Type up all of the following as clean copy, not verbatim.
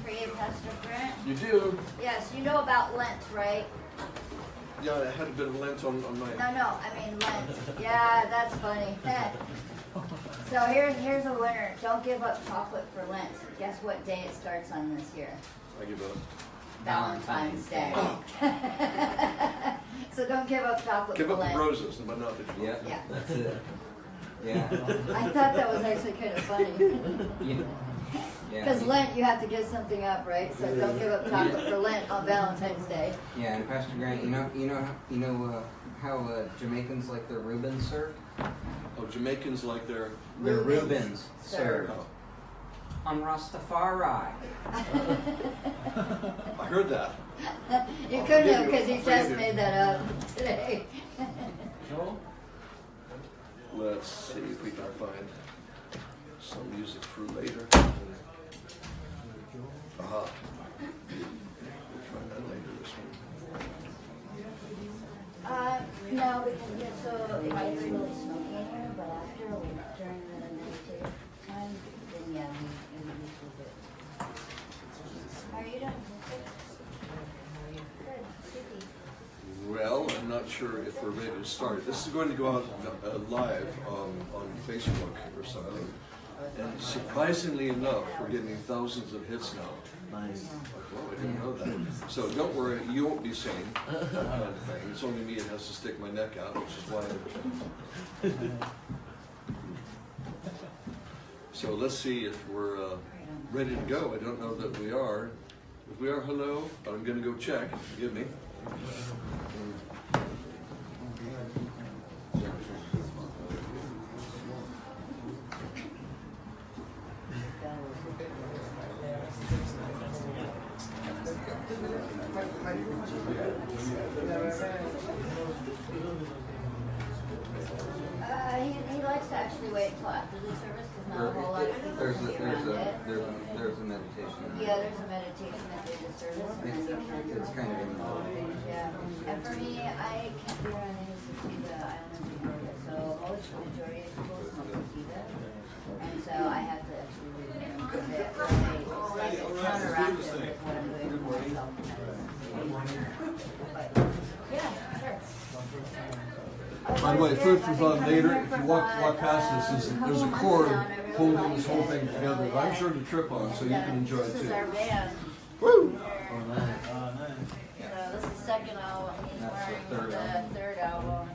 for you, Pastor Brent. You do? Yes, you know about Lent, right? Yeah, I had a bit of Lent on mine. No, I mean Lent. Yeah, that's funny. So here's a winner. Don't give up chocolate for Lent. Guess what day it starts on this year? I give up. Valentine's Day. So don't give up chocolate Give for up Lent. the roses, but not the chocolate. Yeah. That's it. Yeah. I thought that was actually kind of funny. Yeah. Because Lent, you have to give something up, right? So don't give up chocolate for Lent on Valentine's Day. Yeah, and Pastor Grant, you know how Jamaicans like their Reubens served? Oh, Jamaicans like their Reubens served. Oh. On Rastafari. I heard that. You couldn't have because you just made that up today. Let's see if we can find some music for later. Aha. We'll try that later this one. No, because so it gets really smoky in here, but after during the meditative time, then yeah, we usually do it. Are you done? Good. Susie. Well, I'm not sure if we're ready to start. This is going to go out live on Facebook or something. And surprisingly enough, we're getting thousands of hits now. Nice. Well, I didn't know that. So don't worry, you won't be seeing that kind of thing. It's only me that has to stick my neck out, which is why So let's see if we're ready to go. I don't know that we are. If we are, hello. I'm going to go check. Forgive me. He likes to actually wait until after the service because not a whole lot of people There's stick around it. a meditation. Yeah, there's a meditation at the end of service, and then you can. It's kind of in the Yeah, and for me, I can't be around any sativa. I don't know if you know that. So most majority of people smoke sativa, and so I have to actually leave them because it's like counteractive with what I'm doing for myself. But yeah, sure. By the way, food for thought later. If you walk past this, there's a cord holding this whole thing together that I'm sure to trip on, so you can enjoy it This is too. our band. Woo! Oh, nice. So this is the second album. He's That's the wearing third the third album.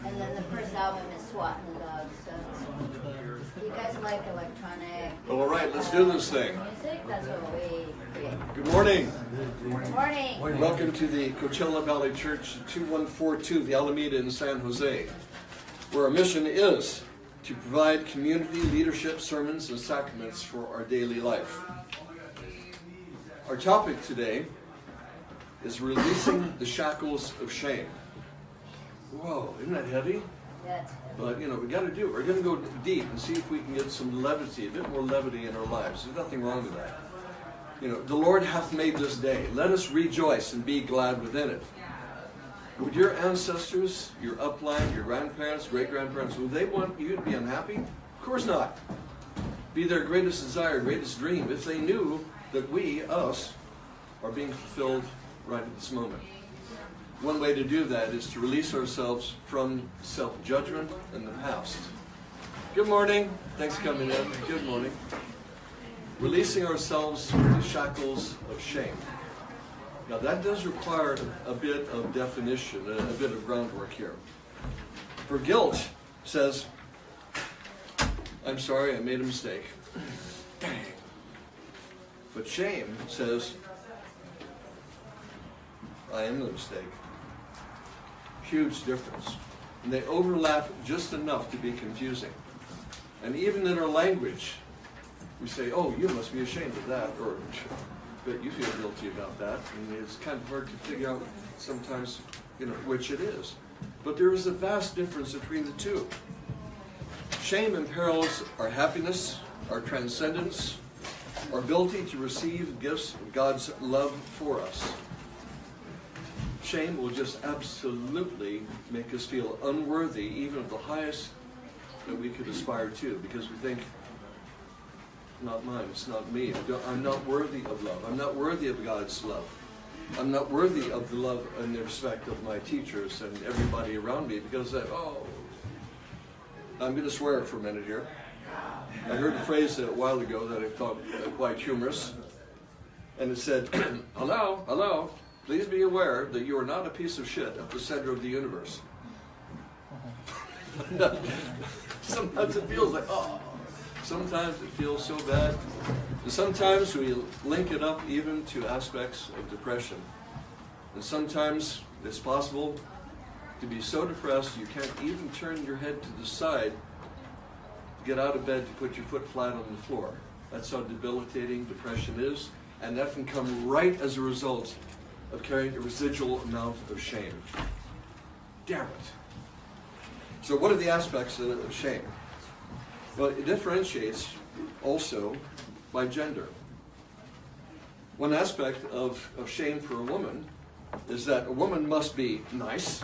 And then the first album is SWAT and the Dogs. So you guys like electronic? All right, let's do this thing. Music? That's what we create. Good morning. Good morning. Welcome to the Coachella Valley Church 2142, the Alameda in San Jose, where our mission is to provide community leadership, sermons, and sacraments for our daily life. Our topic today is releasing the shackles of shame. Whoa, isn't that heavy? That's But, we got to do it. We're going to go deep and see if we can get some levity, a bit more levity in our lives. There's nothing wrong with that. The Lord hath made this day. Let us rejoice and be glad within it. Would your ancestors, your upline, your grandparents, great-grandparents, would they want you to be unhappy? Of course not. Be their greatest desire, greatest dream, if they knew that we, us, are being fulfilled right at this moment. One way to do that is to release ourselves from self-judgment and the past. Good morning. Thanks for coming in. Good morning. Releasing ourselves from the shackles of shame. Now that does require a bit of definition, a bit of groundwork here. For guilt says, I'm sorry, I made a mistake. Dang. But shame says, I am the mistake. Huge difference. And they overlap just enough to be confusing. And even in our language, we say, oh, you must be ashamed of that, or but you feel guilty about that. And it's kind of hard to figure out sometimes, which it is. But there is a vast difference between the two. Shame imperils our happiness, our transcendence, our ability to receive gifts of God's love for us. Shame will just absolutely make us feel unworthy, even of the highest that we could aspire to, because we think, not mine. It's not me. I'm not worthy of love. I'm not worthy of God's love. I'm not worthy of the love and the respect of my teachers and everybody around me because, I'm going to swear for a minute here. I heard a phrase a while ago that I thought quite humorous. And it said, hello, please be aware that you are not a piece of shit at the center of the universe. Sometimes it feels like, sometimes it feels so bad. And sometimes we link it up even to aspects of depression. And sometimes it's possible to be so depressed you can't even turn your head to the side to get out of bed to put your foot flat on the floor. That's how debilitating depression is. And that can come right as a result of carrying a residual amount of shame. Damn it. So what are the aspects of shame? Well, it differentiates also by gender. One aspect of shame for a woman is that a woman must be nice,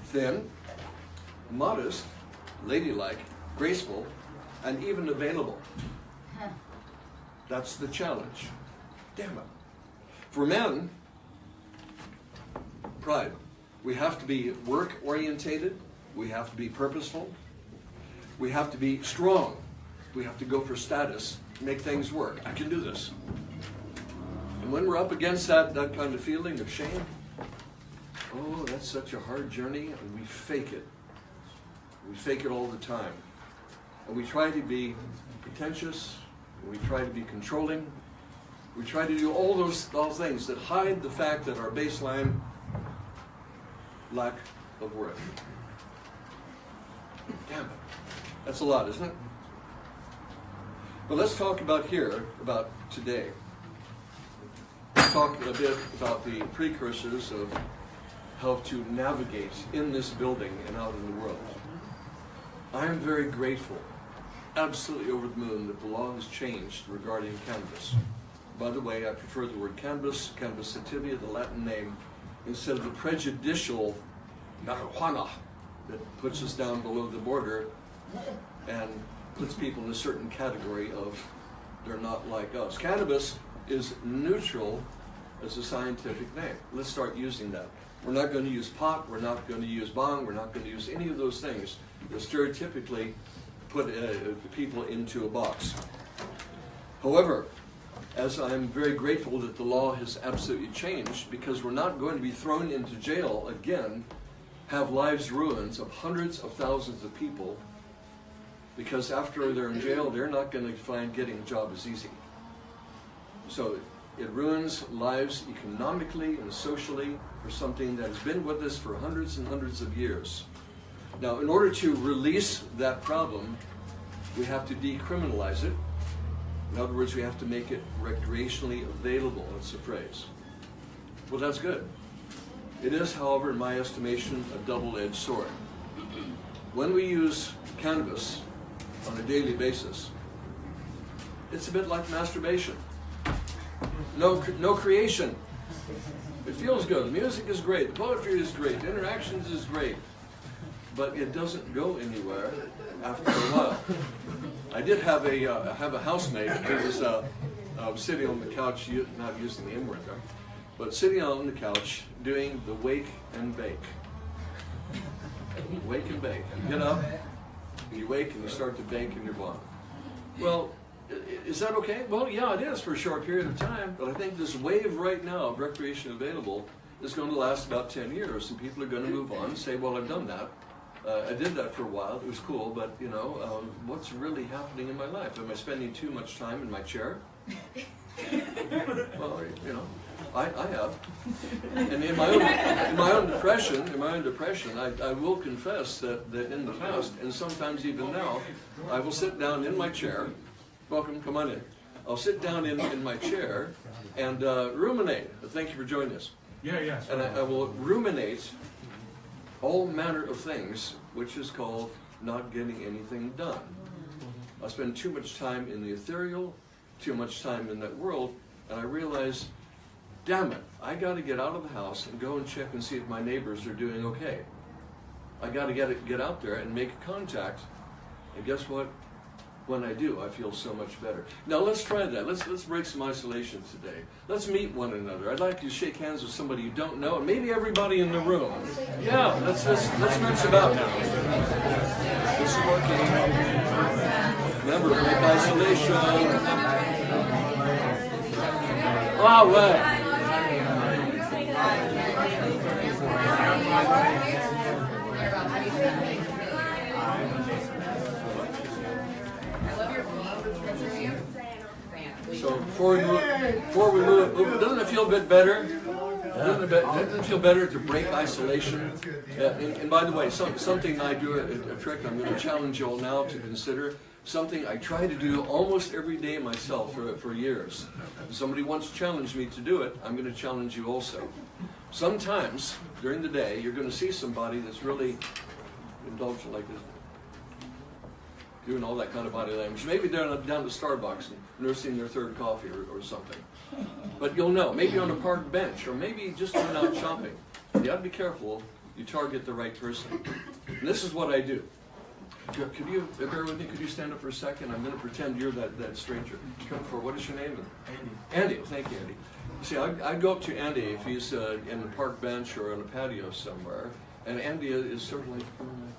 thin, modest, ladylike, graceful, and even available. That's the challenge. Damn it. For men, pride. We have to be work-orientated. We have to be purposeful. We have to be strong. We have to go for status, make things work. I can do this. And when we're up against that kind of feeling of shame, that's such a hard journey, and we fake it. We fake it all the time. And we try to be pretentious. We try to be controlling. We try to do all those things that hide the fact that our baseline lack of worth. Damn it. That's a lot, isn't it? But let's talk about today. Let's talk a bit about the precursors of how to navigate in this building and out in the world. I am very grateful, absolutely over the moon, that the law has changed regarding cannabis. By the way, I prefer the word cannabis, cannabis sativa, the Latin name, instead of the prejudicial marijuana that puts us down below the border and puts people in a certain category of they're not like us. Cannabis is neutral as a scientific name. Let's start using that. We're not going to use pot, we're not going to use bong, we're not going to use any of those things that stereotypically put people into a box. However, as I'm very grateful that the law has absolutely changed, because we're not going to be thrown into jail again, have lives ruined of hundreds of thousands of people, because after they're in jail, they're not going to find getting a job as easy. So it ruins lives economically and socially for something that has been with us for hundreds and hundreds of years. Now, in order to release that problem, we have to decriminalize it. In other words, we have to make it recreationally available. That's the phrase. Well, that's good. It is, however, in my estimation, a double-edged sword. When we use cannabis on a daily basis, it's a bit like masturbation. No creation. It feels good. The music is great. The poetry is great. The interactions is great. But it doesn't go anywhere after a while. I did have a housemate who was sitting on the couch, not using the M-word there, but sitting on the couch doing the wake and bake. Wake and bake. You get up, you wake, and you start to bake in your bunk. Well, is that okay? Well, yeah, it is for a short period of time, but I think this wave right now of recreation available is going to last about 10 years, and people are going to move on and say, well, I've done that. I did that for a while. It was cool, but what's really happening in my life? Am I spending too much time in my chair? Well, I have. And in my own depression, I will confess that in the past, and sometimes even now, I will sit down in my chair. Welcome, come on in. I'll sit down in my chair and ruminate. Thank you for joining us. Yeah. And I will ruminate all manner of things, which is called not getting anything done. I spend too much time in the ethereal, too much time in that world, and I realize, damn it, I got to get out of the house and go and check and see if my neighbors are doing okay. I got to get out there and make contact, and guess what? when I do, I feel so much better. Now let's try that. Let's break some isolation today. Let's meet one another. I'd like you to shake hands with somebody you don't know, and maybe everybody in the room. Yeah, let's mix about now. This is working. Remember, break isolation. Wow, way. So before we move, doesn't it feel a bit better? Doesn't it feel better to break isolation? And by the way, something I do, a trick I'm going to challenge you all now to consider, something I try to do almost every day myself for years. If somebody once challenged me to do it, I'm going to challenge you also. Sometimes during the day, you're going to see somebody that's really indulgent like this, doing all that kind of body language. Maybe they're down to Starbucks and nursing their third coffee or something. But you'll know, maybe on a park bench, or maybe just when out shopping. You have to be careful, you target the right person. And this is what I do. Could you bear with me? Could you stand up for a second? I'm going to pretend you're that stranger. Come forward. What is your name? Andy. Well, thank you, Andy. See, I'd go up to Andy if he's in the park bench or on a patio somewhere. And Andy is sort of like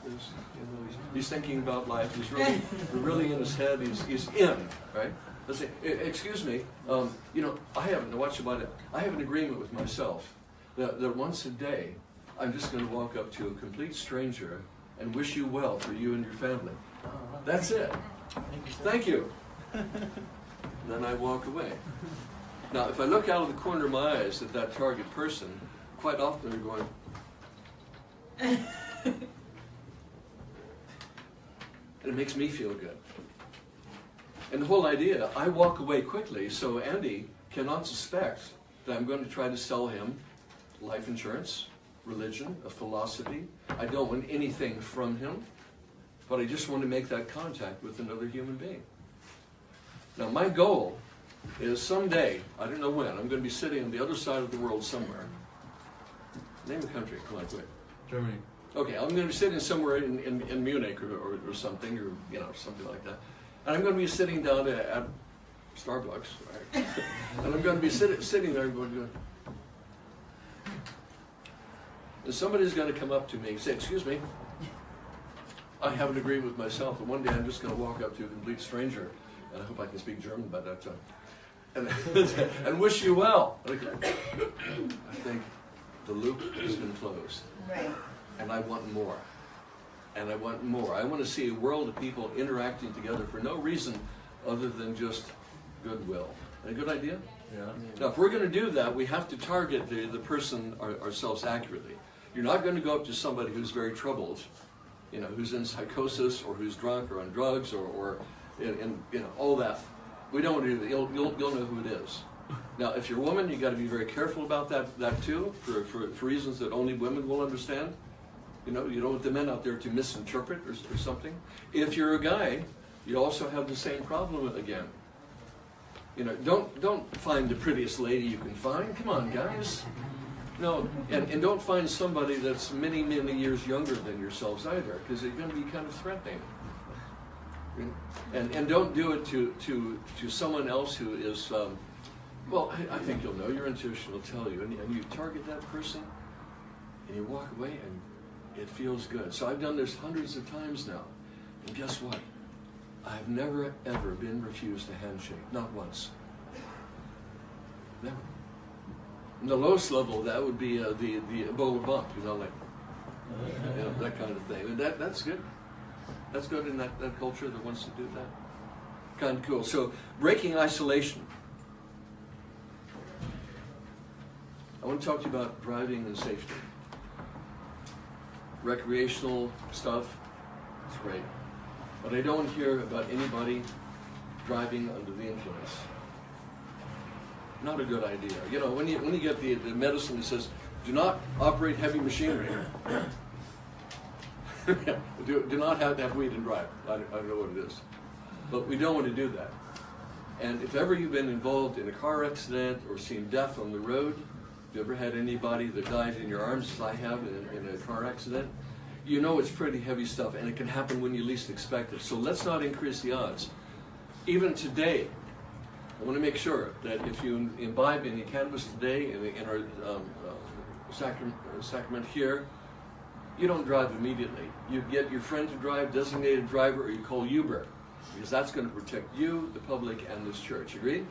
this. You know, he's thinking about life. He's really in his head. He's in, right? Let's say, excuse me. You know, I have an agreement with myself that once a day, I'm just going to walk up to a complete stranger and wish you well for you and your family. That's it. Thank you. Then I walk away. Now, if I look out of the corner of my eyes at that target person, quite often they're going. And it makes me feel good. And the whole idea, I walk away quickly so Andy cannot suspect that I'm going to try to sell him life insurance, religion, a philosophy. I don't want anything from him, but I just want to make that contact with another human being. Now my goal is someday, I don't know when, I'm going to be sitting on the other side of the world somewhere. Name the country, come on, quick. Germany. Okay, I'm going to be sitting somewhere in Munich or something, or you know, something like that. And I'm going to be sitting down at Starbucks, right? And I'm going to be sitting there and going, and somebody's going to come up to me and say, excuse me, I have an agreement with myself, and one day I'm just going to walk up to a complete stranger, and I hope I can speak German by that time, and wish you well. I think the loop has been closed. Right. And I want more. And I want more. I want to see a world of people interacting together for no reason other than just goodwill. A good idea? Yeah. Now, if we're going to do that, we have to target the person ourselves accurately. You're not going to go up to somebody who's very troubled, you know, who's in psychosis or who's drunk or on drugs or in you know, all that. We don't want to do that. You'll know who it is. Now, if you're a woman, you've got to be very careful about that too, for reasons that only women will understand. You know, you don't want the men out there to misinterpret or something. If you're a guy, you also have the same problem again. You know, don't find the prettiest lady you can find. Come on, guys. No, and don't find somebody that's many, many years younger than yourselves either, because it's going to be kind of threatening. And don't do it to someone else who is, well, I think you'll know, your intuition will tell you, and you target that person, and you walk away, and it feels good. So I've done this hundreds of times now, and guess what? I've never, ever been refused a handshake, not once. Never. And the lowest level of that would be the Ebola bump, you know, like, you know, that kind of thing. And that's good. That's good in that culture that wants to do that. Kind of cool. So, breaking isolation. I want to talk to you about driving and safety. Recreational stuff, it's great. But I don't hear about anybody driving under the influence. Not a good idea. You know, when you get the medicine that says, do not operate heavy machinery. do not have weed and drive. I don't know what it is. But we don't want to do that. And if ever you've been involved in a car accident or seen death on the road, if you ever had anybody that died in your arms, as I have in a car accident, you know it's pretty heavy stuff, and it can happen when you least expect it. So let's not increase the odds. Even today, I want to make sure that if you imbibe any cannabis today in our sacrament here, you don't drive immediately. You get your friend to drive, designated driver, or you call Uber, because that's going to protect you, the public, and this church. Agreed?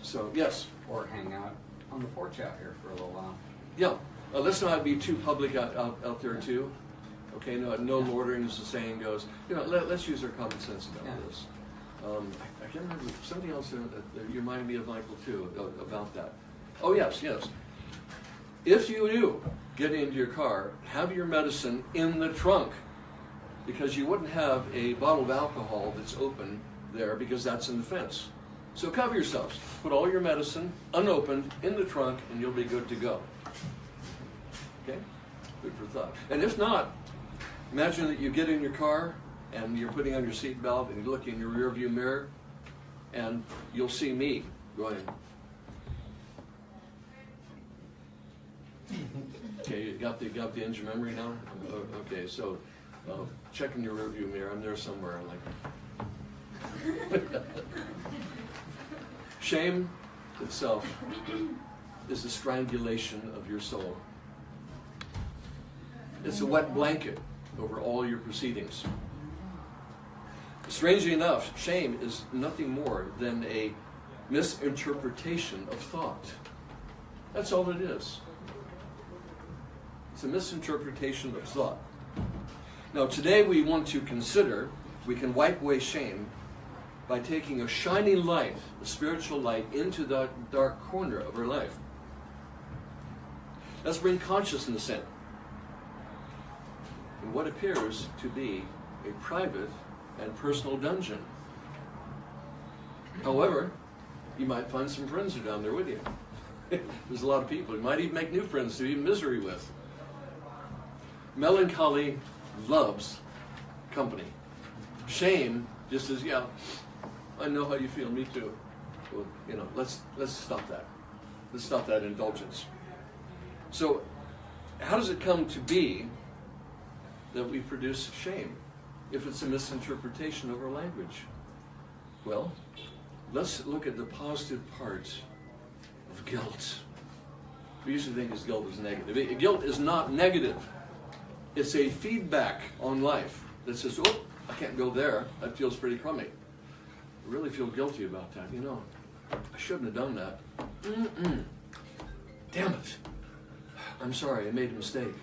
So, yes? Or hang out on the porch out here for a little while. Yeah. Let's not be too public out there, too. Okay, no loitering, as the saying goes. Let's use our common sense about this. I can't remember, somebody else, you reminded me of Michael, too, about that. Oh, yes. If you do get into your car, have your medicine in the trunk, because you wouldn't have a bottle of alcohol that's open there, because that's in the fence. So cover yourselves. Put all your medicine unopened in the trunk, and you'll be good to go. Okay? Good for thought. And if not, imagine that you get in your car, and you're putting on your seatbelt, and you look in your rearview mirror, and you'll see me going. Okay, you got the engine memory now? Okay, so check in your rearview mirror. I'm there somewhere. Shame itself is the strangulation of your soul. It's a wet blanket over all your proceedings. Strangely enough, shame is nothing more than a misinterpretation of thought. That's all it is. It's a misinterpretation of thought. Now, today we want to consider we can wipe away shame by taking a shining light, a spiritual light, into the dark corner of our life. Let's bring consciousness in what appears to be a private and personal dungeon. However, you might find some friends who are down there with you. There's a lot of people. You might even make new friends to be in misery with. Melancholy loves company. Shame just says, yeah, I know how you feel, me too. Well, let's stop that. Let's stop that indulgence. So, how does it come to be that we produce shame if it's a misinterpretation of our language? Well, let's look at the positive part of guilt. We usually think guilt is negative. Guilt is not negative. It's a feedback on life that says, oh, I can't go there. That feels pretty crummy. I really feel guilty about that. I shouldn't have done that. Damn it. I'm sorry, I made a mistake.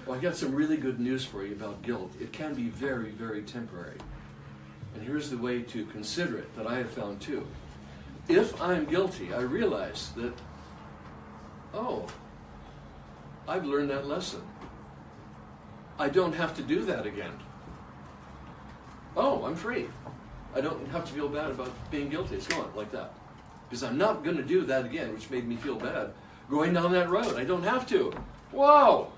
Well, I got some really good news for you about guilt. It can be very, very temporary. And here's the way to consider it that I have found too. If I'm guilty, I realize that, oh, I've learned that lesson. I don't have to do that again. Oh, I'm free. I don't have to feel bad about being guilty. It's gone like that. Because I'm not going to do that again, which made me feel bad. Going down that road, I don't have to. Whoa!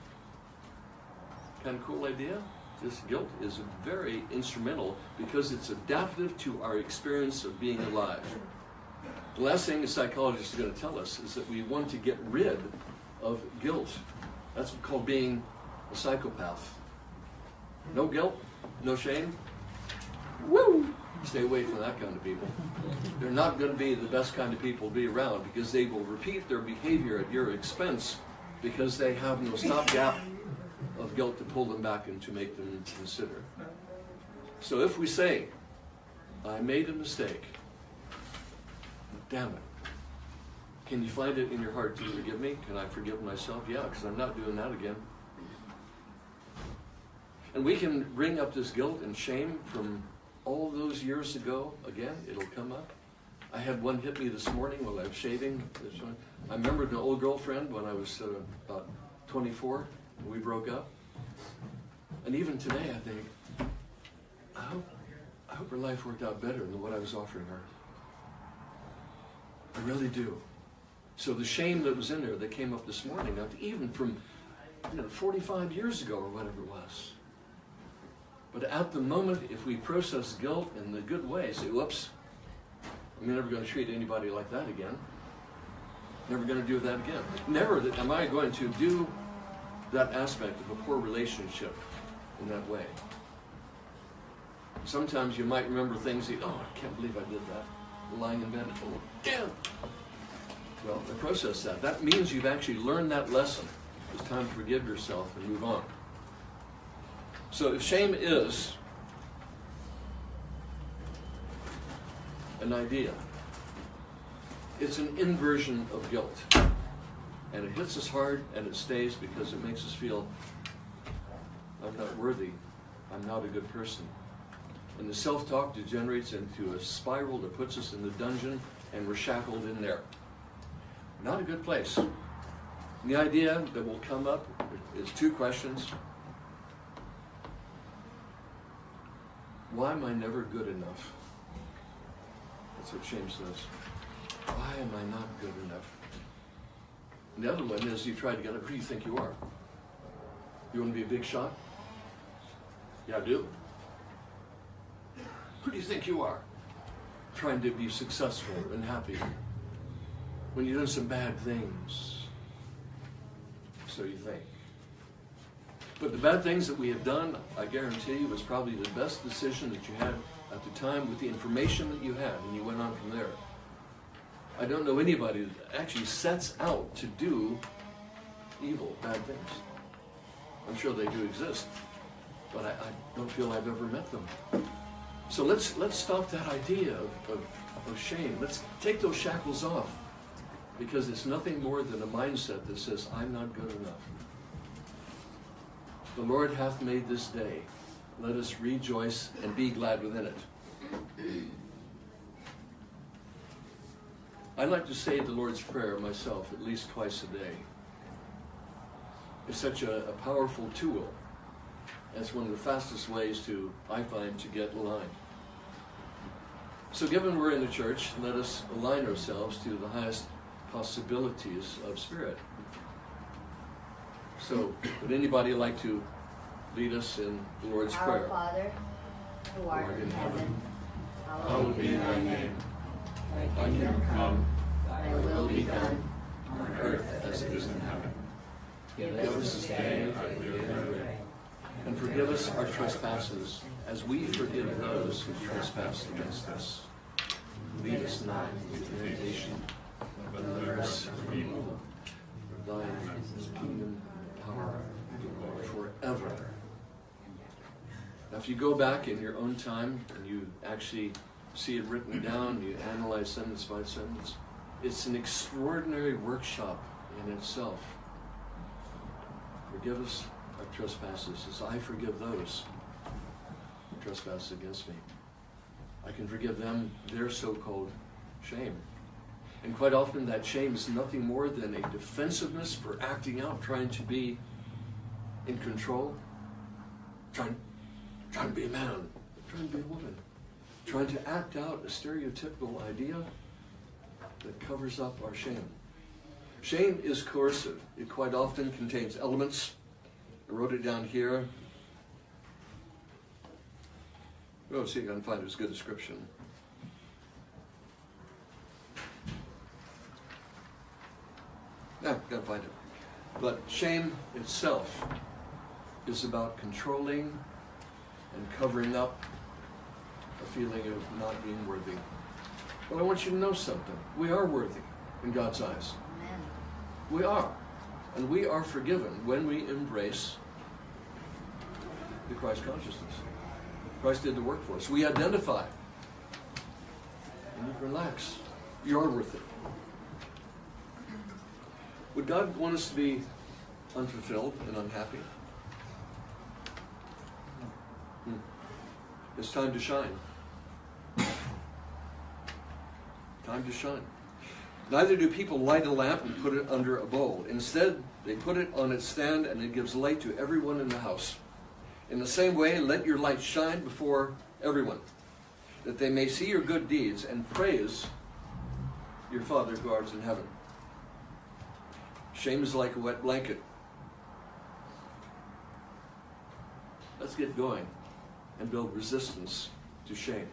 Kind of cool idea? This guilt is very instrumental because it's adaptive to our experience of being alive. The last thing a psychologist is going to tell us is that we want to get rid of guilt. That's called being a psychopath. No guilt, no shame. Woo! Stay away from that kind of people. They're not going to be the best kind of people to be around because they will repeat their behavior at your expense because they have no stopgap of guilt to pull them back and to make them consider. So if we say, I made a mistake, damn it, can you find it in your heart to forgive me? Can I forgive myself? Yeah, because I'm not doing that again. And we can bring up this guilt and shame from all those years ago. Again, it'll come up. I had one hit me this morning while I was shaving. I remembered an old girlfriend when I was about 24. We broke up. And even today, I think, I hope her life worked out better than what I was offering her. I really do. So the shame that was in there that came up this morning, even from 45 years ago or whatever it was. But at the moment, if we process guilt in the good way, say, whoops, I'm never going to treat anybody like that again. Never going to do that again. Never am I going to do that aspect of a poor relationship in that way. Sometimes you might remember things that, oh, I can't believe I did that. Lying in bed, oh, damn. Well, process that. That means you've actually learned that lesson. It's time to forgive yourself and move on. So if shame is an idea, it's an inversion of guilt. And it hits us hard and it stays because it makes us feel, I'm not worthy, I'm not a good person. And the self-talk degenerates into a spiral that puts us in the dungeon and we're shackled in there. Not a good place. And the idea that will come up is two questions. Why am I never good enough? That's what shame says. Why am I not good enough? And the other one is you try to get it, who do you think you are? You want to be a big shot? Yeah, I do. Who do you think you are? Trying to be successful and happy when you've done some bad things. So you think. But the bad things that we have done, I guarantee you, was probably the best decision that you had at the time with the information that you had, and you went on from there. I don't know anybody that actually sets out to do evil, bad things. I'm sure they do exist, but I don't feel I've ever met them. So let's stop that idea of shame. Let's take those shackles off, because it's nothing more than a mindset that says, I'm not good enough. The Lord hath made this day. Let us rejoice and be glad within it. I like to say the Lord's Prayer myself at least twice a day. It's such a powerful tool. It's one of the fastest ways I find, to get aligned. So given we're in the church, let us align ourselves to the highest possibilities of spirit. So would anybody like to lead us in the Lord's Prayer? Our Father, who art in heaven, Hallowed be thy name. Thy kingdom come, thy will be done, on earth as it is in heaven. Give us this day our daily bread, and forgive us our trespasses, as we forgive those who trespass against us. Lead us not into temptation, but deliver us from evil. For thine is the kingdom, power, and glory forever. Now, if you go back in your own time and you actually see it written down, you analyze sentence by sentence, it's an extraordinary workshop in itself. Forgive us our trespasses as I forgive those who trespass against me. I can forgive them their so-called shame. And quite often that shame is nothing more than a defensiveness for acting out, trying to be in control, trying to be a man, trying to be a woman, trying to act out a stereotypical idea that covers up our shame. Shame is coercive. It quite often contains elements. I wrote it down here. Oh, see, I can find it. It's a good description. Yeah, gotta find it. But shame itself is about controlling and covering up a feeling of not being worthy. But I want you to know something. We are worthy in God's eyes. Amen. We are. And we are forgiven when we embrace the Christ consciousness. Christ did the work for us. We identify. And you relax. You are worth it. Would God want us to be unfulfilled and unhappy? It's time to shine. Time to shine. Neither do people light a lamp and put it under a bowl. Instead, they put it on its stand and it gives light to everyone in the house. In the same way, let your light shine before everyone, that they may see your good deeds and praise your Father who art in heaven. Shame is like a wet blanket. Let's get going and build resistance to shame.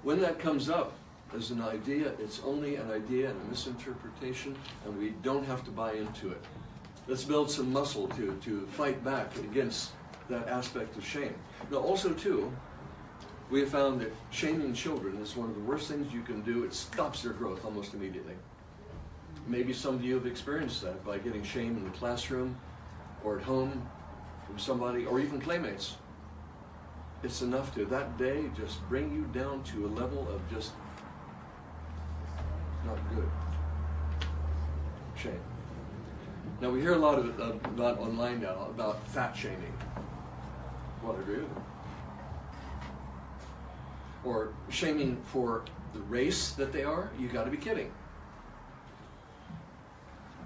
When that comes up as an idea, it's only an idea and a misinterpretation, and we don't have to buy into it. Let's build some muscle to fight back against that aspect of shame. Now also too, we have found that shaming children is one of the worst things you can do. It stops their growth almost immediately. Maybe some of you have experienced that by getting shamed in the classroom or at home from somebody or even playmates. It's enough to that day just bring you down to a level of just not good. Shame. Now we hear a lot about online now about fat shaming. Well, I agree with it. Or shaming for the race that they are. You got to be kidding.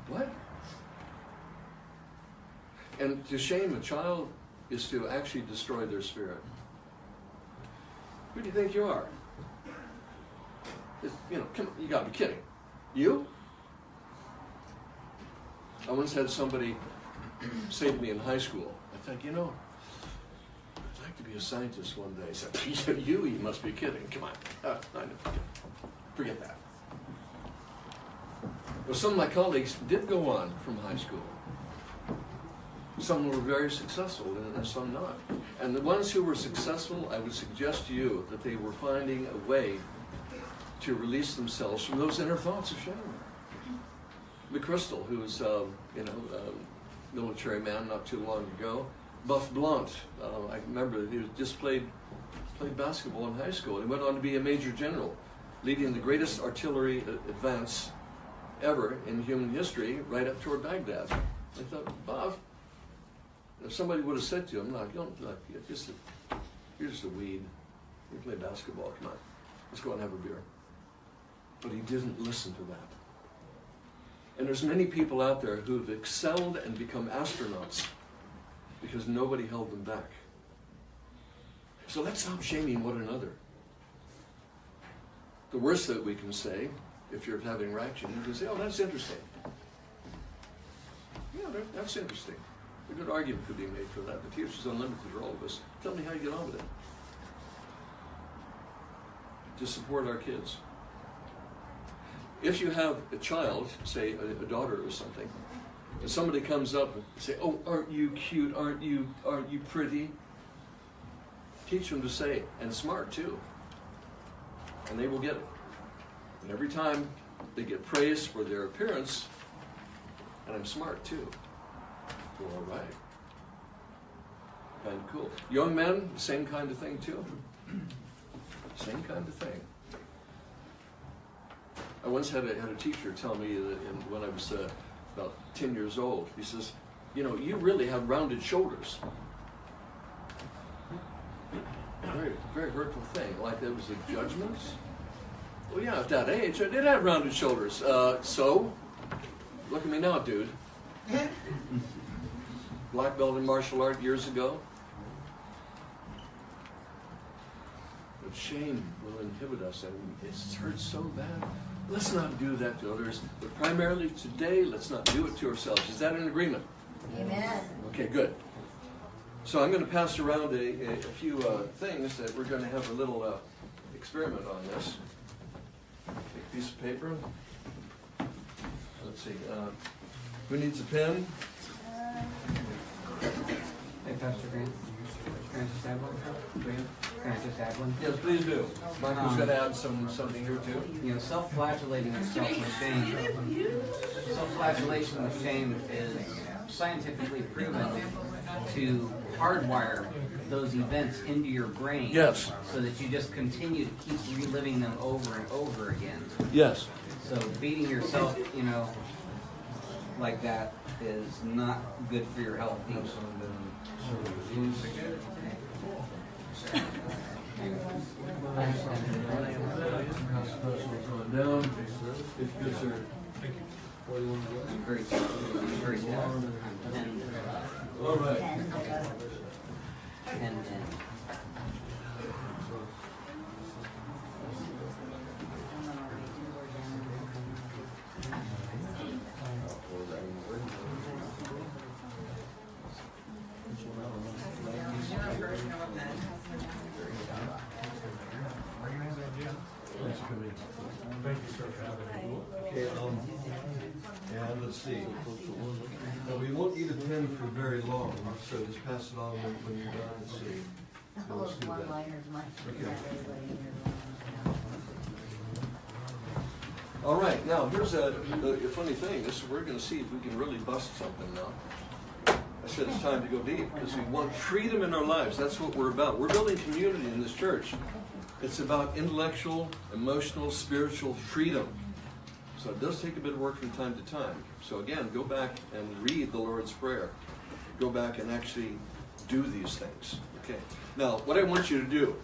What? And to shame a child is to actually destroy their spirit. Who do you think you are? You got to be kidding. You? I once had somebody say to me in high school, I thought, I'd like to be a scientist one day. I said, you must be kidding. Come on. Forget that. Well, some of my colleagues did go on from high school. Some were very successful and some not. And the ones who were successful, I would suggest to you that they were finding a way to release themselves from those inner thoughts of shame. McChrystal, who was, military man not too long ago. Buff Blunt, I remember he just played basketball in high school. He went on to be a major general, leading the greatest artillery advance ever in human history, right up toward Baghdad. I thought, Buff, if somebody would have said to him, you're just a weed. You play basketball, come on, let's go out and have a beer. But he didn't listen to that. And there's many people out there who have excelled and become astronauts because nobody held them back. So let's stop shaming one another. The worst that we can say, if you're having reaction, you can say, oh, that's interesting. Yeah, that's interesting. A good argument could be made for that. The future's unlimited for all of us. Tell me how you get on with it. To support our kids. If you have a child, say a daughter or something, and somebody comes up and say, oh, aren't you cute, aren't you pretty? Teach them to say, and smart too. And they will get it. And every time they get praised for their appearance, and I'm smart too. Well, all right. Kind of cool. Young men, same kind of thing too. Same kind of thing. I once had a teacher tell me that when I was about 10 years old, he says, you really have rounded shoulders. Very, very hurtful thing. Like there was a judgment. Well, yeah, at that age, I did have rounded shoulders. So, look at me now, dude. Black belt in martial art years ago. But shame will inhibit us, and it hurts so bad. Let's not do that to others, but primarily today, let's not do it to ourselves. Is that an agreement? Amen. Okay, good. So I'm going to pass around a few things that we're going to have a little experiment on this. Take a piece of paper. Let's see. Who needs a pen? Hey, Pastor Grant, can I just add one? Grant? Can I just add one? Yes, please do. Michael's going to add something here too. Self-flagellating yourself with shame. Self-flagellation with shame is scientifically proven to hardwire those events into your brain. Yes. So that you just continue to keep reliving them over and over again. Yes. So beating yourself, like that is not good for your health. Down. Good, sir. Very tough. All right. And come in. Thank you, sir, for having me. Okay, and let's see. Now, we won't need a pen for very long, so just pass it on when you're done. Let's see. All those one-liners might Okay. have everybody in your All right, now here's a funny thing. We're going to see if we can really bust something now. I said it's time to go deep because we want freedom in our lives. That's what we're about. We're building community in this church. It's about intellectual, emotional, spiritual freedom. So it does take a bit of work from time to time. So again, go back and read the Lord's Prayer. Go back and actually do these things. Okay. Now, what I want you to do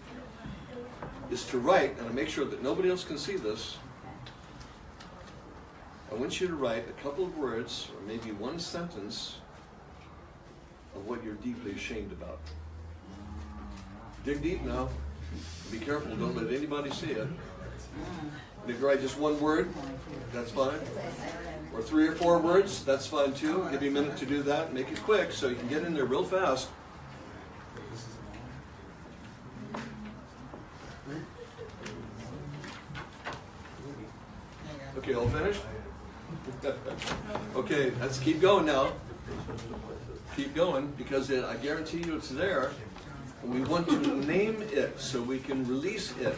is to write, and I make sure that nobody else can see this. I want you to write a couple of words, or maybe one sentence, of what you're deeply ashamed about. Dig deep now. Be careful, don't let anybody see it. And if you write just one word, that's fine. Or 3 or 4 words, that's fine too. I'll give you a minute to do that. Make it quick so you can get in there real fast. Okay, all finished? Okay, let's keep going now. Keep going, because I guarantee you it's there. And we want to name it so we can release it.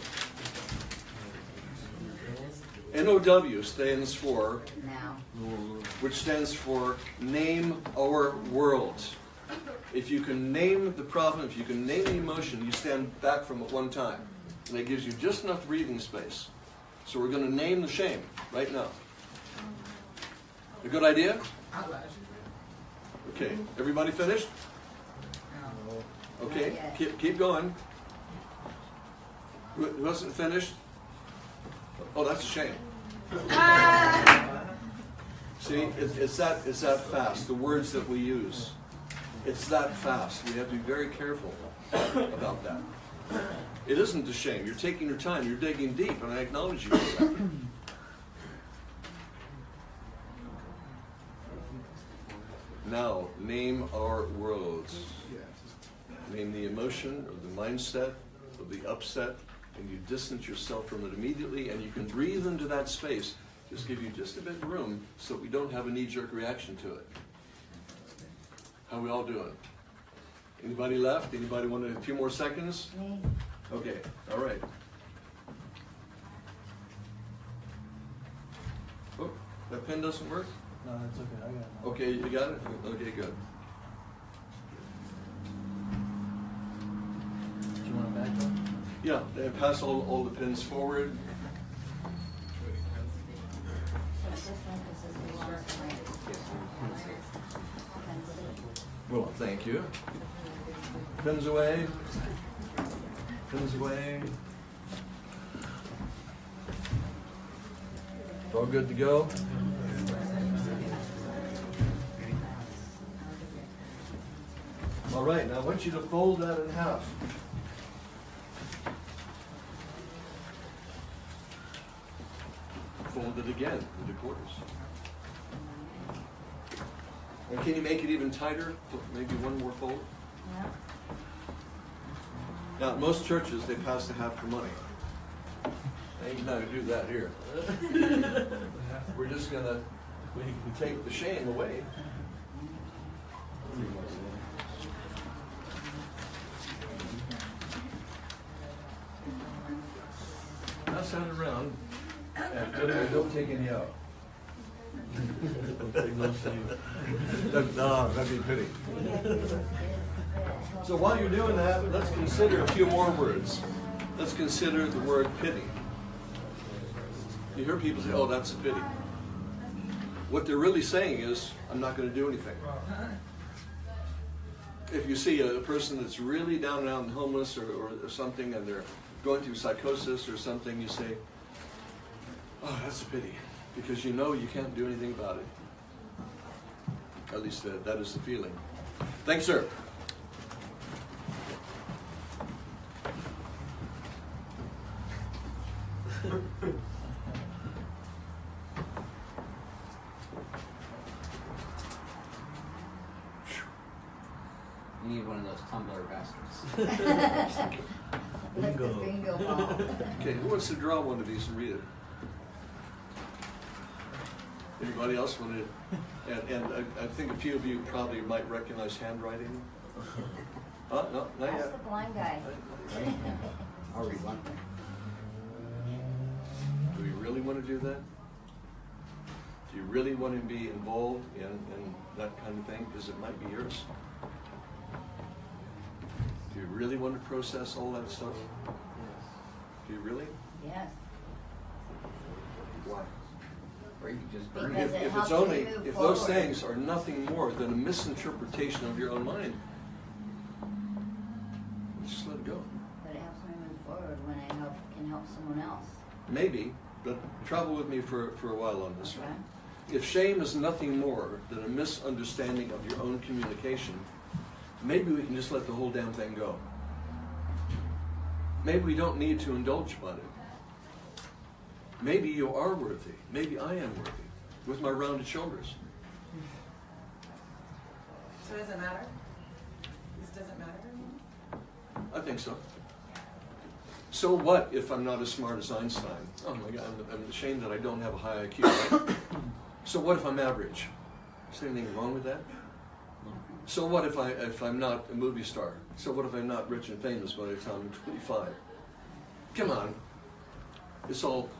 NOW stands for, now. which stands for Name Our World. If you can name the problem, if you can name the emotion, you stand back from it one time. And it gives you just enough breathing space. So we're going to name the shame right now. A good idea? Okay, everybody finished? Okay, keep going. Who hasn't finished? Oh, that's a shame. See, it's that fast. The words that we use, it's that fast. We have to be very careful about that. It isn't a shame. You're taking your time. You're digging deep, and I acknowledge you for that. Now, name our worlds. Name the emotion or the mindset or the upset, and you distance yourself from it immediately, and you can breathe into that space. Just give you just a bit of room so we don't have a knee-jerk reaction to it. How are we all doing? Anybody left? Anybody want a few more seconds? Me? Okay, all right. Oh, that pen doesn't work? No, it's okay. I got it. Okay, you got it? Okay, good. Do you want to back up? Yeah, and pass all the pins forward. Well, thank you. Pins away. Pins away. It's all good to go. All right, now I want you to fold that in half. Fold it again into quarters. And can you make it even tighter? Maybe one more fold? Yeah. Now, at most churches, they pass the hat for money. Ain't gonna do that here. We're just gonna take the shame away. Pass that around. And don't take any out. No, that'd be a pity. So while you're doing that, let's consider a few more words. Let's consider the word pity. You hear people say, oh, that's a pity. What they're really saying is, I'm not going to do anything. If you see a person that's really down and out and homeless or something, and they're going through psychosis or something, you say, oh, that's a pity. Because you know you can't do anything about it. At least that is the feeling. Thanks, sir. You need one of those tumbler bastards. Like the bingo ball. Okay, who wants to draw one of these and read it? Anybody else want to? And I think a few of you probably might recognize handwriting. No, not That's yet. the blind guy. I'll read one thing. Do we really want to do that? Do you really want to be involved in that kind of thing? Because it might be yours. Do you really want to process all that stuff? Do you really? Yes. Why? Or you just burn Because it. it If helps it's only, you move if those forward. things are nothing more than a misinterpretation of your own mind, just let it go. But it helps me move forward when I can help someone else. Maybe, but travel with me for a while on this Okay? one. If shame is nothing more than a misunderstanding of your own communication, maybe we can just let the whole damn thing go. Maybe we don't need to indulge about it. Maybe you are worthy. Maybe I am worthy with my rounded shoulders. So does it matter? This doesn't matter anymore? I think so. So what if I'm not as smart as Einstein? Oh my God, I'm ashamed that I don't have a high IQ. Right? So what if I'm average? Is there anything wrong with that? So what if I'm not a movie star? So what if I'm not rich and famous by the time I'm 25? Come on. It's all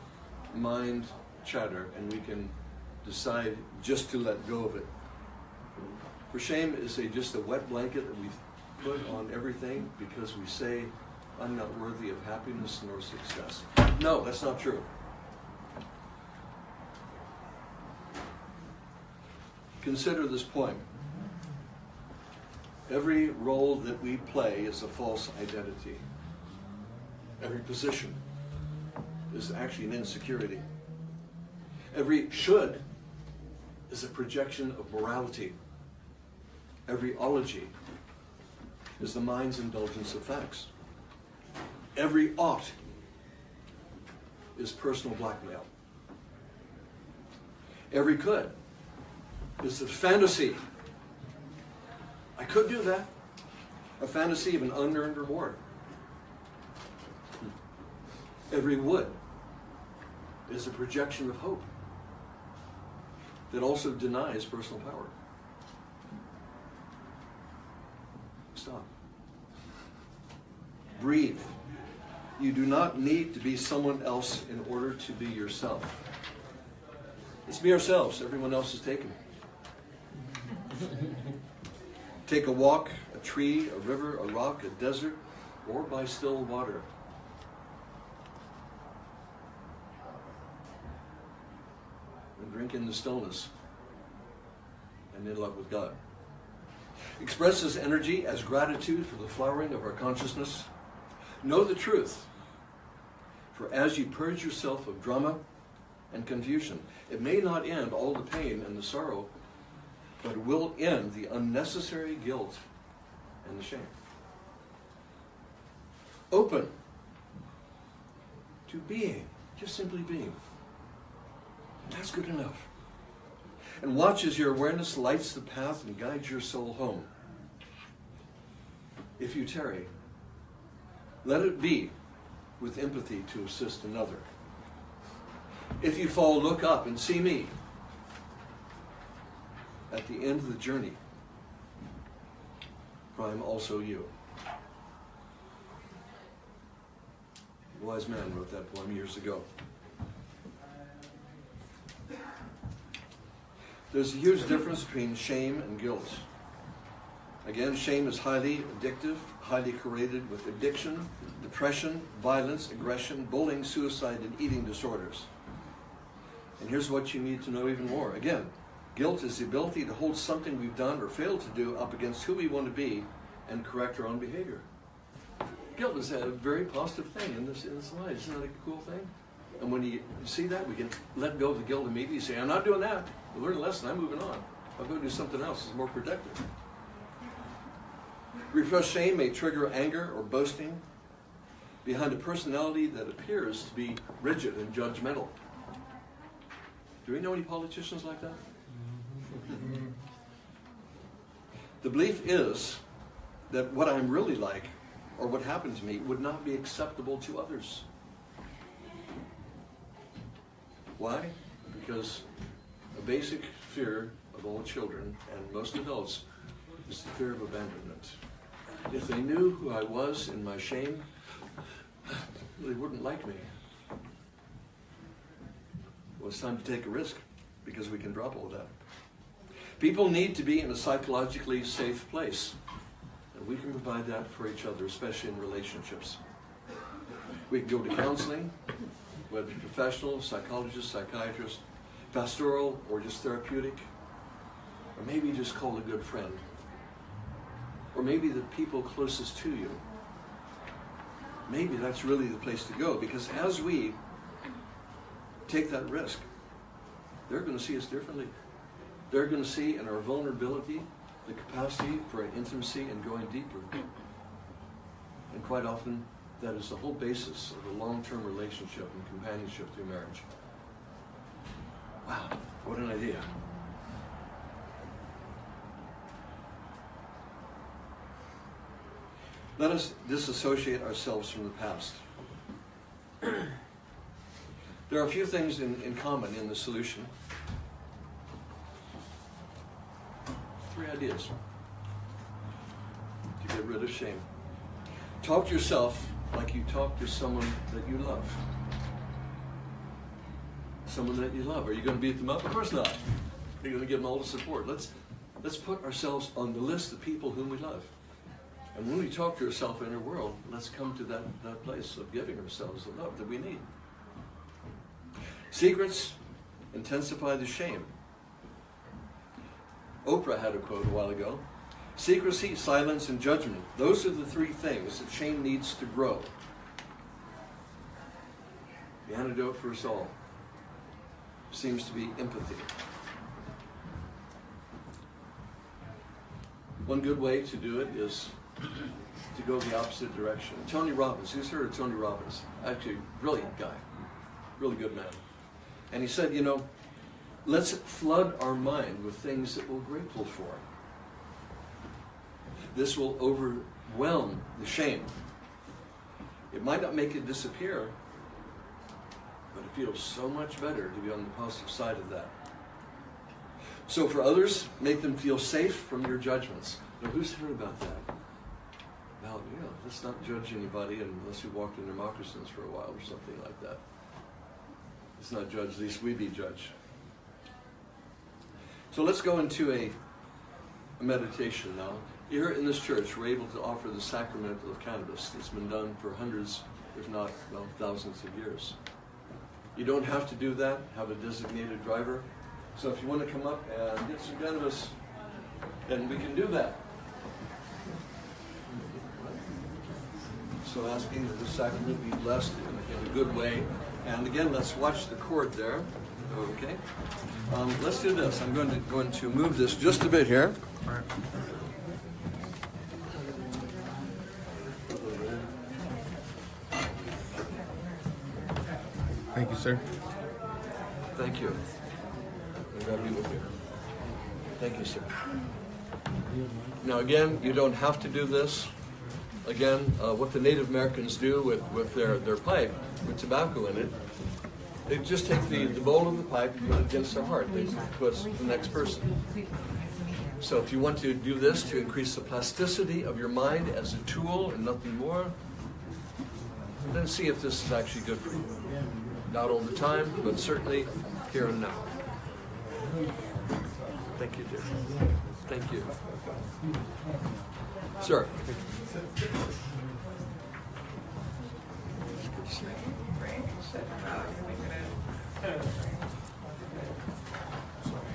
mind chatter, and we can decide just to let go of it. For shame is just a wet blanket that we put on everything because we say, I'm not worthy of happiness nor success. No, that's not true. Consider this point. Every role that we play is a false identity. Every position is actually an insecurity. Every should is a projection of morality. Every ology is the mind's indulgence of facts. Every ought is personal blackmail. Every could is a fantasy. I could do that. A fantasy of an unearned reward. Every would is a projection of hope that also denies personal power. Stop. Breathe. You do not need to be someone else in order to be yourself. Let's be ourselves. Everyone else is taken. Take a walk, a tree, a river, a rock, a desert, or by still water. And drink in the stillness and in love with God. Express this energy as gratitude for the flowering of our consciousness. Know the truth. For as you purge yourself of drama and confusion, it may not end all the pain and the sorrow, but it will end the unnecessary guilt and the shame. Open to being, just simply being. That's good enough. And watch as your awareness lights the path and guides your soul home. If you tarry, let it be with empathy to assist another. If you fall, look up and see me at the end of the journey, for I am also you. A wise man wrote that poem years ago. There's a huge difference between shame and guilt. Again, shame is highly addictive, highly correlated with addiction, depression, violence, aggression, bullying, suicide, and eating disorders. And here's what you need to know even more. Again, guilt is the ability to hold something we've done or failed to do up against who we want to be and correct our own behavior. Guilt is a very positive thing in this life. Isn't that a cool thing? And when you see that, we can let go of the guilt immediately. Say, I'm not doing that. I learned a lesson. I'm moving on. I'll go do something else that's more productive. Repressed shame may trigger anger or boasting behind a personality that appears to be rigid and judgmental. Do we know any politicians like that? The belief is that what I'm really like or what happened to me would not be acceptable to others. Why? Because a basic fear of all children and most adults is the fear of abandonment. If they knew who I was in my shame, they wouldn't like me. Well, it's time to take a risk, because we can drop all that. People need to be in a psychologically safe place. And we can provide that for each other, especially in relationships. We can go to counseling, whether professional, psychologist, psychiatrist, pastoral, or just therapeutic. Or maybe just call a good friend. Or maybe the people closest to you. Maybe that's really the place to go, because as we take that risk, they're going to see us differently. They're going to see in our vulnerability the capacity for intimacy and going deeper. And quite often, that is the whole basis of a long-term relationship and companionship through marriage. Wow, what an idea. Let us disassociate ourselves from the past. There are a few things in common in the solution. 3 ideas to get rid of shame. Talk to yourself like you talk to someone that you love. Someone that you love. Are you going to beat them up? Of course not. You're going to give them all the support. Let's put ourselves on the list of people whom we love. And when we talk to ourselves in our world, let's come to that place of giving ourselves the love that we need. Secrets intensify the shame. Oprah had a quote a while ago. Secrecy, silence, and judgment. Those are the 3 things that shame needs to grow. The antidote for us all seems to be empathy. One good way to do it is to go the opposite direction. Tony Robbins, who's heard of Tony Robbins? Actually, brilliant guy, really good man. And he said, let's flood our mind with things that we're grateful for. This will overwhelm the shame. It might not make it disappear, but it feels so much better to be on the positive side of that. So for others, make them feel safe from your judgments. Now, who's heard about that? Well, let's not judge anybody unless we walked in their moccasins for a while or something like that. Let's not judge, least we be judged. So let's go into a meditation now. Here in this church, we're able to offer the sacrament of cannabis. It's been done for hundreds, if not, thousands of years. You don't have to do that, have a designated driver. So if you want to come up and get some cannabis, then we can do that. So asking that the sacrament be blessed in a good way. And again, let's watch the cord there. Okay. Let's do this. I'm going to move this just a bit here. All right. Thank you, sir. Thank you. I'm going to be with you. Thank you, sir. Now again, you don't have to do this. Again, what the Native Americans do with their pipe, with tobacco in it, they just take the bowl of the pipe and put it against their heart. They put the next person. So if you want to do this to increase the plasticity of your mind as a tool and nothing more, then see if this is actually good for you. Not all the time, but certainly here and now. Thank you, dear. Thank you. Sir.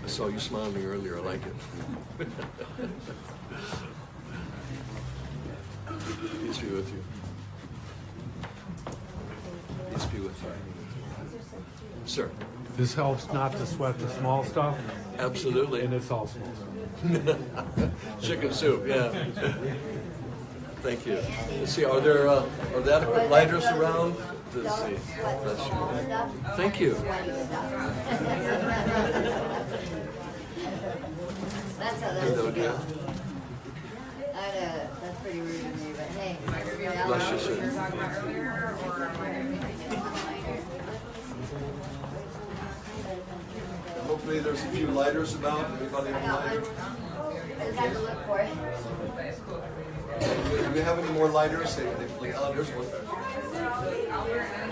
I saw you smiling earlier. I like it. Peace be with you. Peace be with you. Sir. This helps not to sweat the small stuff. Absolutely. And it's all small stuff. Chicken soup, yeah. Thank you. Let's see, are there adequate lighters around? Let's see. That's you. Thank you. That's how Hello, that dear. should go. that's pretty rude of me, but hey. Bless you, sir. We were talking about earlier, or am I gonna be- Hopefully there's a few lighters about. Anybody have a lighter? I just have to look for it. Do we have any more lighters? Oh, there's one.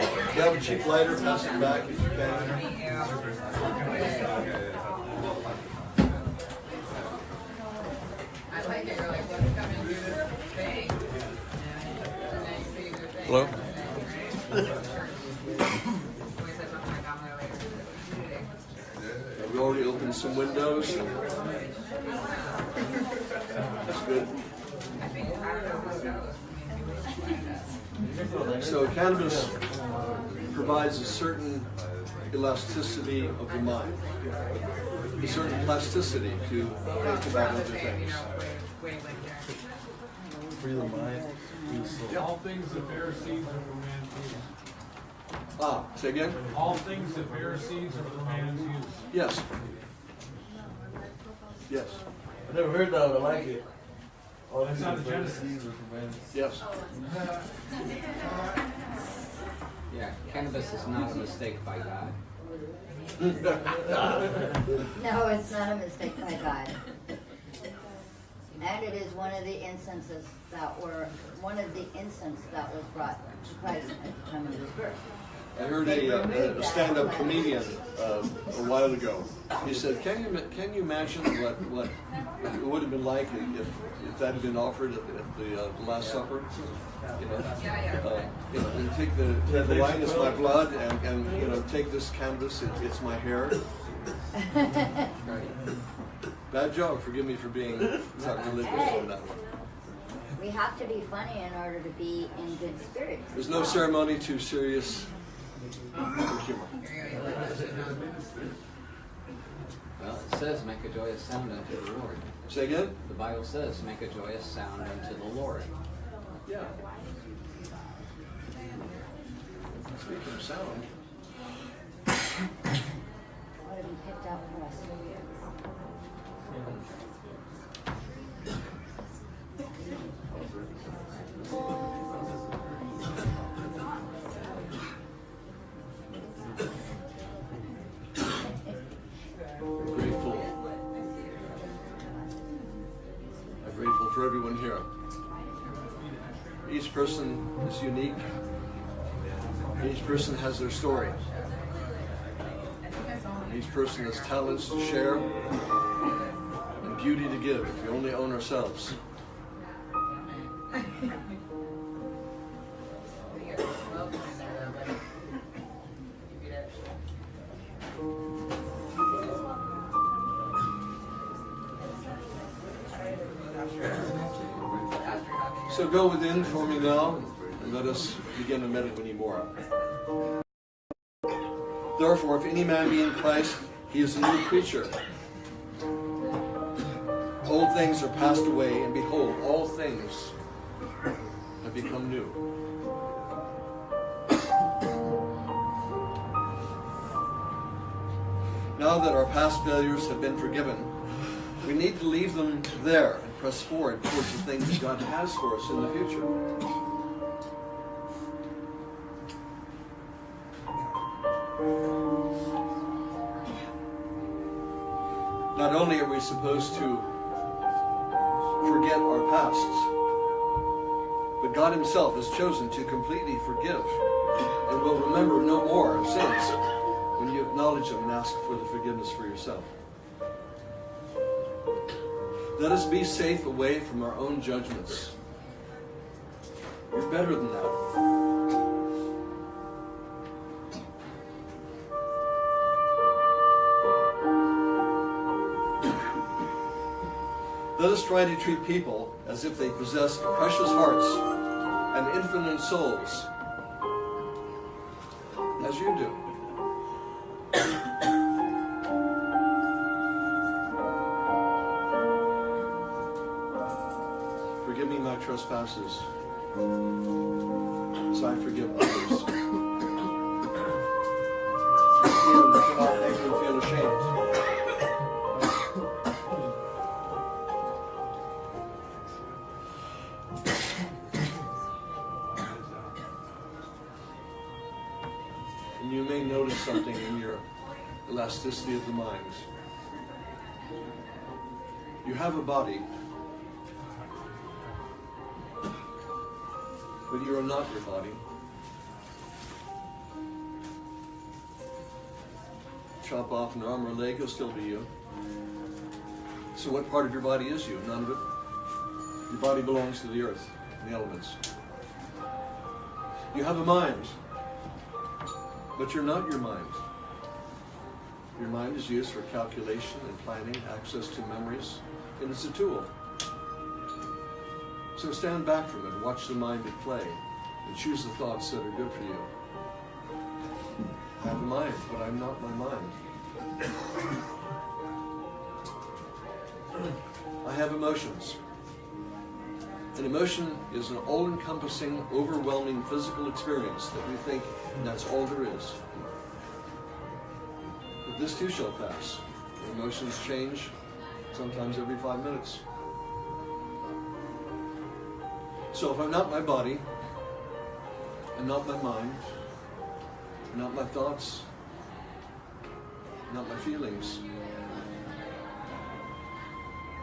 If you have a cheap lighter, pass it back if you can. I like it, you're like, let's come and do this thing. And then you do the thing. Hello? We said something like, I'm gonna later. We already opened some windows. That's good. I think, I don't know how it goes. I mean, So cannabis provides a certain elasticity of the mind, a certain plasticity to think about other things. wait, Free the mind. All things that bear seeds are for man's use. Ah, say again? All things that bear seeds are for man's use. Yes. Yes. I never heard that, but I like it. All That's these not are Genesis. seeds are for men. Yes. Yeah, cannabis is not a mistake by God. No, it's not a mistake by God. And it is one of the incenses that was brought to Christ at the time of his birth. I heard a stand-up comedian a while ago. He said, "Can you imagine what it would have been like if that had been offered at the Last Supper? You know, and take the wine is my blood, and you know, take this canvas, it's my hair." Bad joke. Forgive me for being sacrilegious on that one. We have to be funny in order to be in good spirits. There's no ceremony too serious for humor. Well, it says, make a joyous sound unto the Lord. Say again? The Bible says, make a joyous sound unto the Lord. Yeah. Speaking of sound, What have you picked out for us? I'm grateful for everyone here. Each person is unique. Each person has their story. Each person has talents to share and beauty to give if we only own ourselves. So go within for me now, and let us begin to meditate anymore. Therefore, if any man be in Christ, he is a new creature. Old things are passed away, and behold, all things have become new. Now that our past failures have been forgiven, we need to leave them there and press forward towards the things that God has for us in the future. Not only are we supposed to forget our pasts, but God Himself has chosen to completely forgive and will remember no more of sins when you acknowledge them and ask for the forgiveness for yourself. Let us be safe away from our own judgments. You're better than that. Let us try to treat people as if they possess precious hearts and infinite souls, as you do. Forgive me my trespasses, as I forgive others. Do not make them feel ashamed. And you may notice something in your elasticity of the mind. You have a body, but you are not your body. Chop off an arm or a leg, it'll still be you. So what part of your body is you? None of it. Your body belongs to the earth and the elements. You have a mind, but you're not your mind. Your mind is used for calculation and planning, access to memories, and it's a tool. So stand back from it, watch the mind at play, and choose the thoughts that are good for you. I have a mind, but I'm not my mind. I have emotions. An emotion is an all-encompassing, overwhelming physical experience that we think that's all there is. But this too shall pass. Emotions change, sometimes every 5 minutes. So if I'm not my body, and not my mind, and not my thoughts, not my feelings,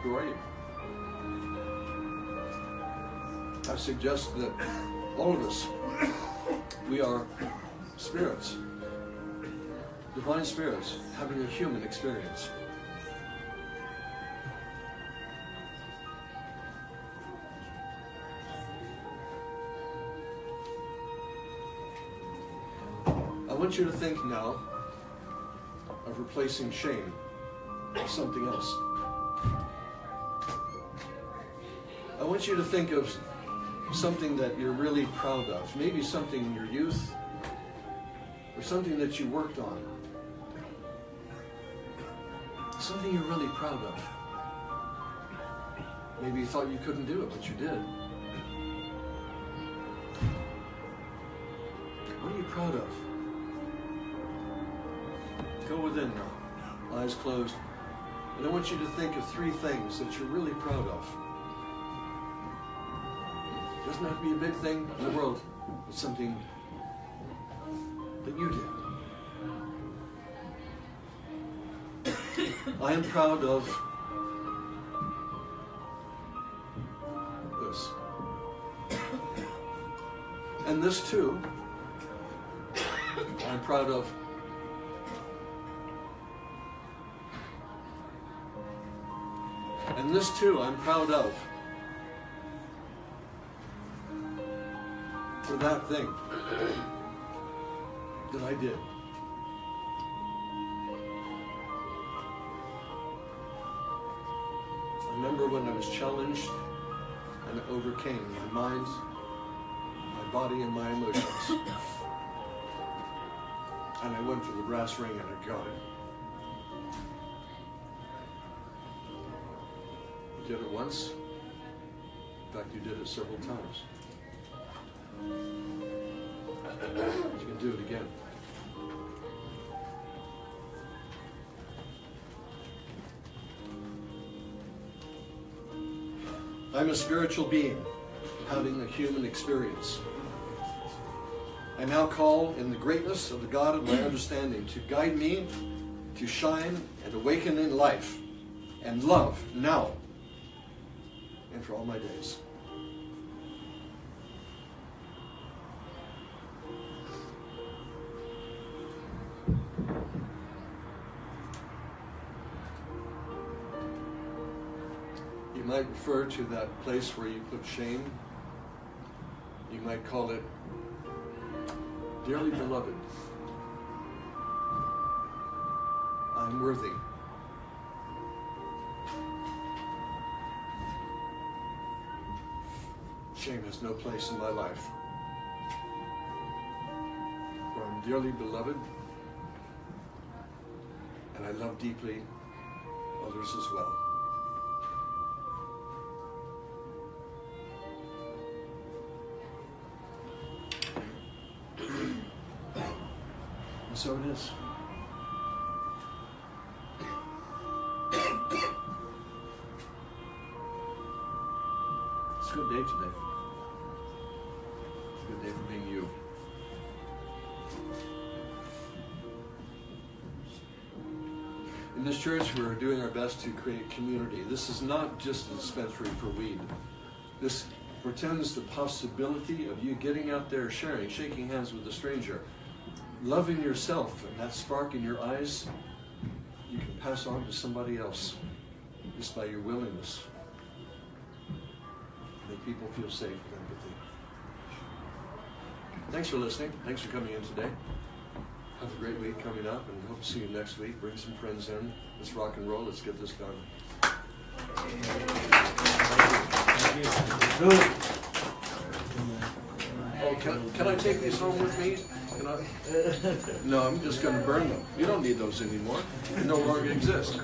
who are you? I suggest that all of us, we are spirits, divine spirits, having a human experience. I want you to think now of replacing shame with something else. I want you to think of something that you're really proud of. Maybe something in your youth, or something that you worked on. Something you're really proud of. Maybe you thought you couldn't do it, but you did. What are you proud of? Go within now, eyes closed. And I want you to think of 3 things that you're really proud of. Doesn't have to be a big thing in the world, but something that you did. I am proud of this. And this too, I'm proud of. And this too, I'm proud of. For that thing that I did. I remember when I was challenged and overcame my mind, my body, and my emotions. And I went for the brass ring and I got it. You did it once. In fact, you did it several times. You can do it again. I'm a spiritual being having a human experience. I now call in the greatness of the God of my understanding to guide me to shine and awaken in life and love now and for all my days. You might refer to that place where you put shame. You might call it, dearly beloved, I'm worthy. Shame has no place in my life. For I'm dearly beloved, and I love deeply others as well. And so it is. It's a good day today. It's a good day for being you. In this church, we're doing our best to create community. This is not just a dispensary for weed. This portends the possibility of you getting out there, sharing, shaking hands with a stranger, loving yourself, and that spark in your eyes, you can pass on to somebody else just by your willingness. Make people feel safe with empathy. Thanks for listening. Thanks for coming in today. Have a great week coming up, and hope to see you next week. Bring some friends in. Let's rock and roll. Let's get this done. Do it. Oh, can I take these home with me? Can I? No, I'm just going to burn them. You don't need those anymore. They no longer exist.